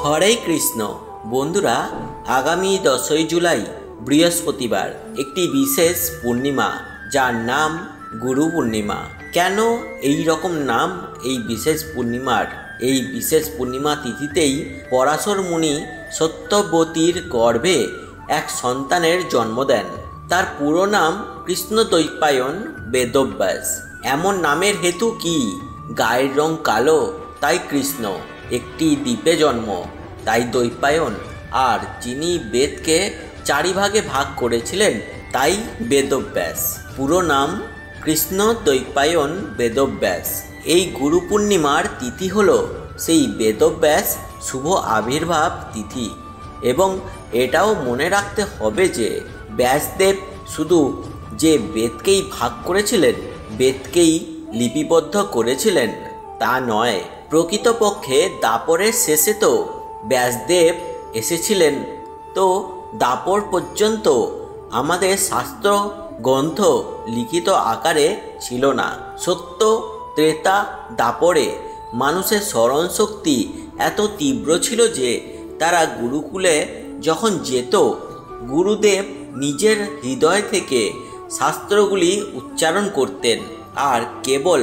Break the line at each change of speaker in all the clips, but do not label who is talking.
হরে কৃষ্ণ বন্ধুরা, আগামী 10ই জুলাই বৃহস্পতিবার একটি বিশেষ পূর্ণিমা, যার নাম গুরু পূর্ণিমা। কেন এই রকম নাম এই বিশেষ পূর্ণিমার? এই বিশেষ পূর্ণিমা তিথিতেই পরাশর মুনি সত্যবতীর গর্ভে এক সন্তানের জন্ম দেন। তার পুরো নাম কৃষ্ণদ্বৈপায়ন বেদব্যাস। এমন নামের হেতু কি? গায়ের রং কালো তাই কৃষ্ণ, একটি দ্বীপে জন্ম তাই দ্বৈপায়ন, আর যিনি বেদকে 4 ভাগে ভাগ করেছিলেন তাই বেদব্যাস। পুরো নাম কৃষ্ণদ্বৈপায়ন বেদব্যাস। এই গুরু পূর্ণিমার তিথি হল সেই বেদব্যাস শুভ আবির্ভাব তিথি। এবং এটাও মনে রাখতে হবে যে ব্যাসদেব শুধু যে বেদকেই ভাগ করেছিলেন, বেদকেই লিপিবদ্ধ করেছিলেন তা নয়। প্রকৃতপক্ষে দাপরের শেষে তো ব্যাসদেব এসেছিলেন, তো দাপর পর্যন্ত আমাদের শাস্ত্র গ্রন্থ লিখিত আকারে ছিল না। সত্য ত্রেতা দাপরে মানুষের স্মরণ শক্তি এত তীব্র ছিল যে তারা গুরুকুলে যখন যেত, গুরুদেব নিজের হৃদয় থেকে শাস্ত্রগুলি উচ্চারণ করতেন, আর কেবল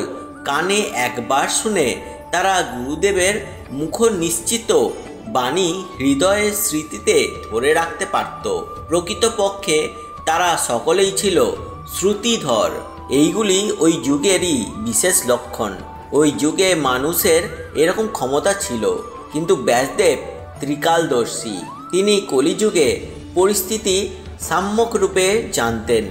কানে একবার শুনে তারা গুরুদেবের মুখ নিশ্চিত বাণী হৃদয়ের স্মৃতিতে ধরে রাখতে পারত। প্রকৃতপক্ষে তারা সকলেই ছিল শ্রুতিধর। এইগুলি ওই যুগেরই বিশেষ লক্ষণ। ওই যুগে মানুষের এরকম ক্ষমতা ছিল, কিন্তু ব্যাসদেব ত্রিকালদর্শী। তিনি কলিযুগে পরিস্থিতি সম্যক রূপে জানতেন।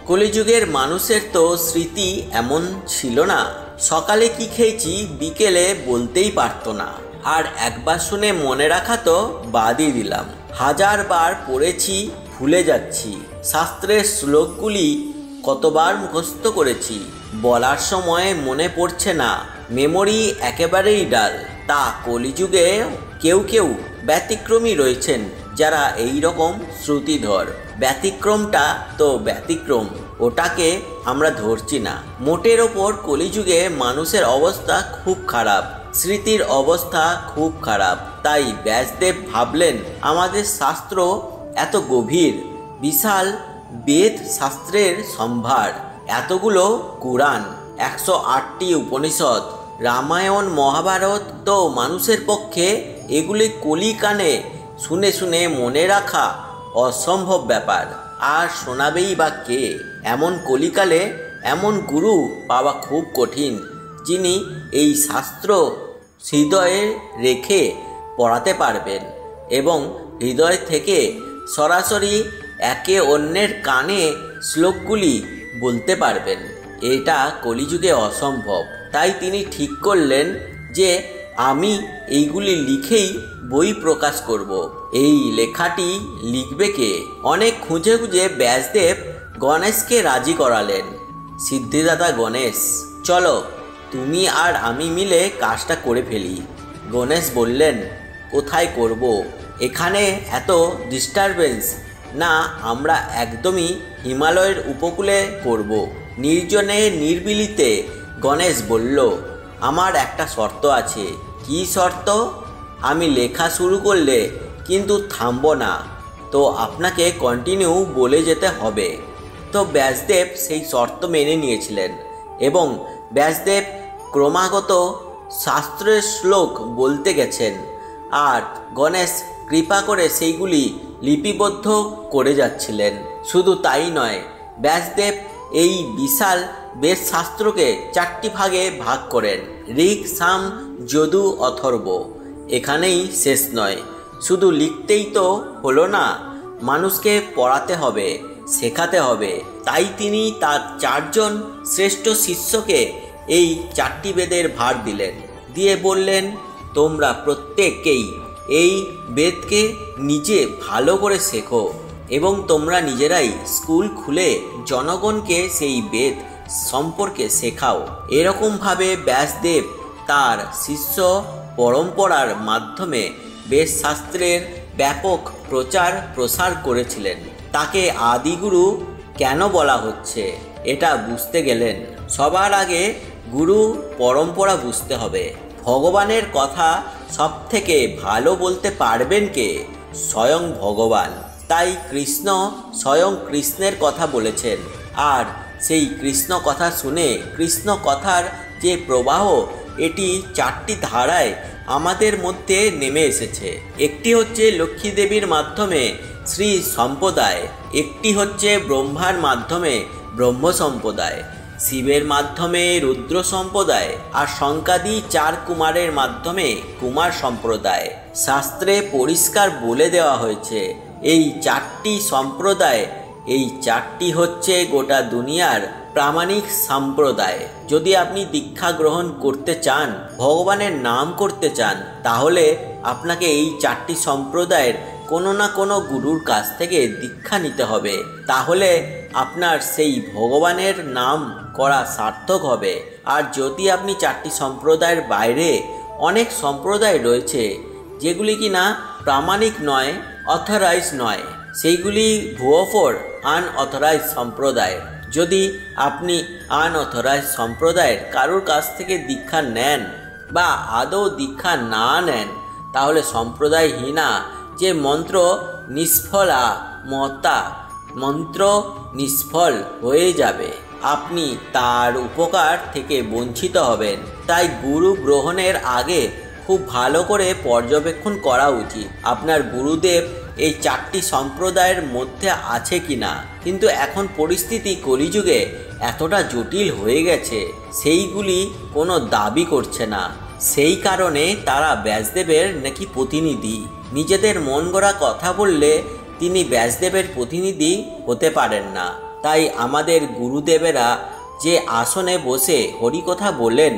কলিযুগের মানুষের তো স্মৃতি এমন ছিল না, সকালে কি খেয়েছি বিকেলে বলতেই পারতো না। আর একবার শুনে মনে রাখা তো বাদই দিলাম, 1000 বার পড়েছি ভুলে যাচ্ছি। শাস্ত্রের শ্লোকগুলি কতবার মুখস্থ করেছি, বলার সময় মনে পড়ছে না। মেমোরি একেবারেই ডাল। তা কলিযুগে কেউ কেউ ব্যতিক্রমী রয়েছেন যারা এই রকম শ্রুতিধর। ব্যতিক্রমটা তো ব্যতিক্রম, ওটাকে আমরা ধরছি না। মোটের ওপর কলিযুগে মানুষের অবস্থা খুব খারাপ, স্মৃতির অবস্থা খুব খারাপ। তাই ব্যাসদেব ভাবলেন, আমাদের শাস্ত্র এত গভীর, বিশাল বেদ শাস্ত্রের সম্ভার, এতগুলো কুরআন, 108টি উপনিষদ, রামায়ণ মহাভারত, তো মানুষের পক্ষে এগুলি কলি কানে শুনে শুনে মনে রাখা অসম্ভব ব্যাপার। আর শোনাবেই বা কে? এমন কলিকালে এমন গুরু পাওয়া খুব কঠিন, যিনি এই শাস্ত্র হৃদয়ে রেখে পড়াতে পারবেন এবং হৃদয় থেকে সরাসরি একে অন্যের কানে শ্লোকগুলি বলতে পারবেন। এটা কলিযুগে অসম্ভব। তাই তিনি ঠিক করলেন যে আমি এইগুলি লিখেই বই প্রকাশ করব। এই লেখাটি লিখবে কে? অনেক খুঁজে খুঁজে ব্যাসদেব গণেশকে রাজি করালেন। সিদ্ধিদাতা গণেশ, চলো তুমি আর আমি মিলে কাজটা করে ফেলি। গণেশ বললেন, কোথায় করব? এখানে এত ডিস্টারবেন্স না, আমরা একদমই হিমালয়ের উপকূলে করব, নির্জনে নির্বিলিতে। গণেশ বলল, আমার একটা শর্ত আছে। কি শর্ত? আমি লেখা শুরু করলে কিন্তু থামব না, তো আপনাকে কন্টিনিউ বলে যেতে হবে। তো ব্যাসদেব সেই শর্ত মেনে নিয়েছিলেন এবং ব্যাসদেব ক্রমাগত শাস্ত্রের শ্লোক বলতে গেছেন, আর গণেশ কৃপা করে সেইগুলি লিপিবদ্ধ করে যাচ্ছিলেন। শুধু তাই নয়, ব্যাসদেব এই বিশাল বেদ শাস্ত্রকে 4টি ভাগে ভাগ করেন। ঋক, সাম, যজু, অথর্ব। এখানেই শেষ নয়। শুধু লিখতেই তো হলো না, মানুষকে পড়াতে হবে, শেখাতে হবে। তাই তিনি তার 4 জন শ্রেষ্ঠ শিষ্যকে এই 4টি বেদের ভার দিলেন, দিয়ে বললেন, তোমরা প্রত্যেককেই এই বেদকে নিজে ভালো করে শেখো এবং তোমরা নিজেরাই স্কুল খুলে জনগণকে সেই বেদ সম্পর্কে শেখাও। এরকমভাবে ব্যাসদেব তার শিষ্য পরম্পরার মাধ্যমে বেদশাস্ত্রের ব্যাপক প্রচার প্রসার করেছিলেন। তাকে আদিগুরু কেন বলা হচ্ছে এটা বুঝতে গেলেন সবার আগে গুরু পরম্পরা বুঝতে হবে। ভগবানের কথা সবথেকে ভালো বলতে পারবেন কে? স্বয়ং ভগবান। তাই কৃষ্ণ স্বয়ং কৃষ্ণের কথা বলেছেন। আর সেই কৃষ্ণ কথা শুনে কৃষ্ণ কথার যে প্রবাহ, এটি 4টি ধারায় আমাদের মধ্যে নেমে এসেছে। একটি হচ্ছে লক্ষ্মী দেবীর মাধ্যমে শ্রী সম্প্রদায়, একটি হচ্ছে ব্রহ্মার মাধ্যমে ব্রহ্ম সম্প্রদায়, শিবের মাধ্যমে রুদ্র সম্প্রদায়, আর শঙ্কাদি 4 কুমারের মাধ্যমে কুমার সম্প্রদায়। শাস্ত্রে পরিষ্কার বলে দেওয়া হয়েছে এই 4টি সম্প্রদায়, এই 4টি হচ্ছে গোটা দুনিয়ার প্রামাণিক সম্প্রদায়। যদি আপনি দীক্ষা গ্রহণ করতে চান, ভগবানের নাম করতে চান, তাহলে আপনাকে এই 4টি সম্প্রদায়ের কোনো না কোনো গুরুর কাছ থেকে দীক্ষা নিতে হবে। তাহলে আপনার সেই ভগবানের নাম করা সার্থক হবে। আর যদি আপনি 4টি সম্প্রদায়ের বাইরে অনেক সম্প্রদায় রয়েছে যেগুলি কিনা প্রামাণিক নয়, অথরাইজ নয়, সেইগুলি ভুয়ো আনঅথরাইজ সম্প্রদায়। যদি আপনি আনঅথরাইজ সম্প্রদায়ের কারোর কাছ থেকে দীক্ষা নেন বা আদৌ দীক্ষা না নেন, তাহলে সম্প্রদায়হীনা যে মন্ত্র নিষ্ফলা মতা, মন্ত্র নিষ্ফল হয়ে যাবে, আপনি তার উপকার থেকে বঞ্চিত হবেন। তাই গুরু গ্রহণের আগে খুব ভালো করে পর্যবেক্ষণ করা উচিত আপনার গুরুদেব এই 4টি সম্প্রদায়ের মধ্যে আছে কিনা। কিন্তু এখন পরিস্থিতি কলিযুগে এতটা জটিল হয়ে গেছে, সেইগুলি কোনো দাবি করছে না। সেই কারণে তারা ব্যাসদেবের নাকি প্রতিনিধি। নিজেদের মন গড়া কথা বললে তিনি ব্যাসদেবের প্রতিনিধি হতে পারেন না। তাই আমাদের গুরুদেবেরা যে আসনে বসে হরিকথা বলেন,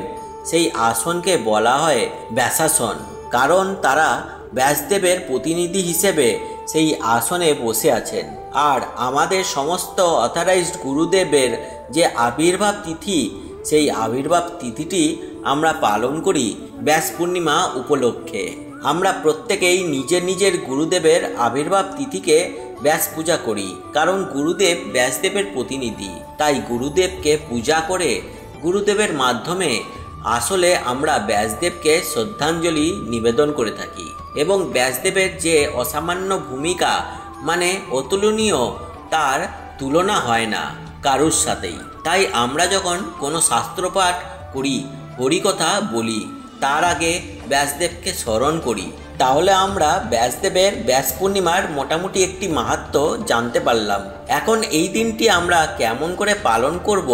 সেই আসনকে বলা হয় ব্যাসাসন। কারণ তারা ব্যাসদেবের প্রতিনিধি হিসেবে সেই আসনে বসে আছেন। আর আমাদের সমস্ত অথরাইজড গুরুদেবের যে আবির্ভাব তিথি, সেই আবির্ভাব তিথিটি আমরা পালন করি ব্যাস পূর্ণিমা উপলক্ষে। আমরা প্রত্যেকেই নিজের নিজের গুরুদেবের আবির্ভাব তিথিকে ব্যাস পূজা করি, কারণ গুরুদেব ব্যাসদেবের প্রতিনিধি। তাই গুরুদেবকে পূজা করে গুরুদেবের মাধ্যমে আসলে আমরা ব্যাসদেবকে শ্রদ্ধাঞ্জলি নিবেদন করে থাকি। এবং ব্যাসদেবের যে অসামান্য ভূমিকা, মানে অতুলনীয়, তার তুলনা হয় না কারুর সাথেই। তাই আমরা যখন কোনো শাস্ত্রপাঠ করি, হরিকথা বলি, তার আগে ব্যাসদেবকে স্মরণ করি, তাহলে আমরা ব্যাসদেবের ব্যাস পূর্ণিমার মোটামুটি একটি মাহাত্ম্য জানতে পারলাম। এখন এই দিনটি আমরা কেমন করে পালন করব,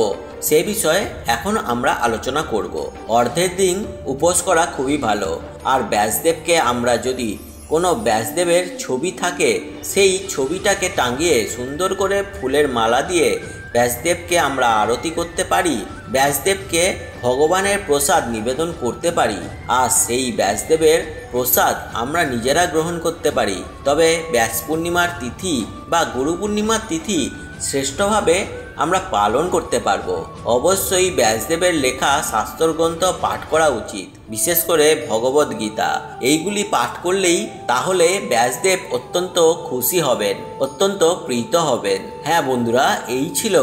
সে বিষয়ে এখন আমরা আলোচনা করব। অর্ধের দিন উপোস করা খুবই ভালো। আর ব্যাসদেবকে আমরা যদি কোনো ব্যাসদেবের ছবি থাকে, সেই ছবিটাকে টাঙিয়ে সুন্দর করে ফুলের মালা দিয়ে ব্যাসদেবকে আমরা আরতি করতে পারি, ব্যাসদেবকে ভগবানের প্রসাদ নিবেদন করতে পারি। আর সেই ব্যাসদেবের প্রসাদ আমরা নিজেরা গ্রহণ করতে পারি। তবে ব্যাস পূর্ণিমার তিথি বা গুরু পূর্ণিমার তিথি শ্রেষ্ঠভাবে আমরা পালন করতে পারবো। অবশ্যই ব্যাসদেবের লেখা শাস্ত্রগ্রন্থ পাঠ করা উচিত, বিশেষ করে ভগবদ গীতা। এইগুলি পাঠ করলেই তাহলে ব্যাসদেব অত্যন্ত খুশি হবেন, অত্যন্ত প্রীত হবেন। হ্যাঁ বন্ধুরা, এই ছিল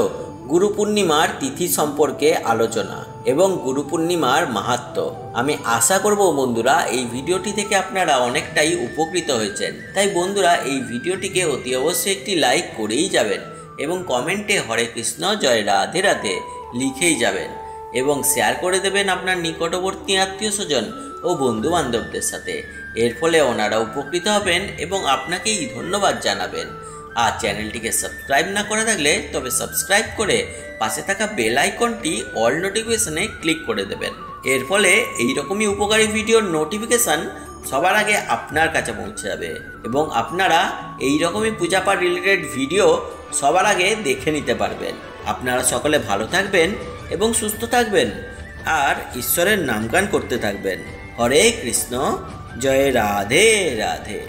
গুরু পূর্ণিমার তিথি সম্পর্কে আলোচনা এবং গুরু পূর্ণিমার মাহাত্ম্য। আমি আশা করব বন্ধুরা এই ভিডিওটি থেকে আপনারা অনেকটাই উপকৃত হয়েছেন। তাই বন্ধুরা এই ভিডিওটিকে অতি অবশ্যই একটি লাইক করেই যাবেন এবং কমেন্টে হরে কৃষ্ণ জয় রাধে রাধে লিখেই যাবেন এবং শেয়ার করে দেবেন আপনার নিকটবর্তী আত্মীয় স্বজন ও বন্ধু বান্ধবদের সাথে। এর ফলে ওনারা উপকৃত হবেন এবং আপনাকেই ধন্যবাদ জানাবেন। আর চ্যানেলটিকে সাবস্ক্রাইব না করে থাকলে তবে সাবস্ক্রাইব করে পাশে থাকা বেল আইকনটি অল নোটিফিকেশনে ক্লিক করে দেবেন। এর ফলে এইরকমই উপকারী ভিডিওর নোটিফিকেশান সবার আগে আপনার কাছে পৌঁছে যাবে এবং আপনারা এই রকমই পূজাপাঠ রিলেটেড ভিডিও সবার আগে দেখে নিতে পারবেন। আপনারা সকলে ভালো থাকবেন এবং সুস্থ থাকবেন আর ঈশ্বরের নামগান করতে থাকবেন। হরে কৃষ্ণ, জয় রাধে রাধে।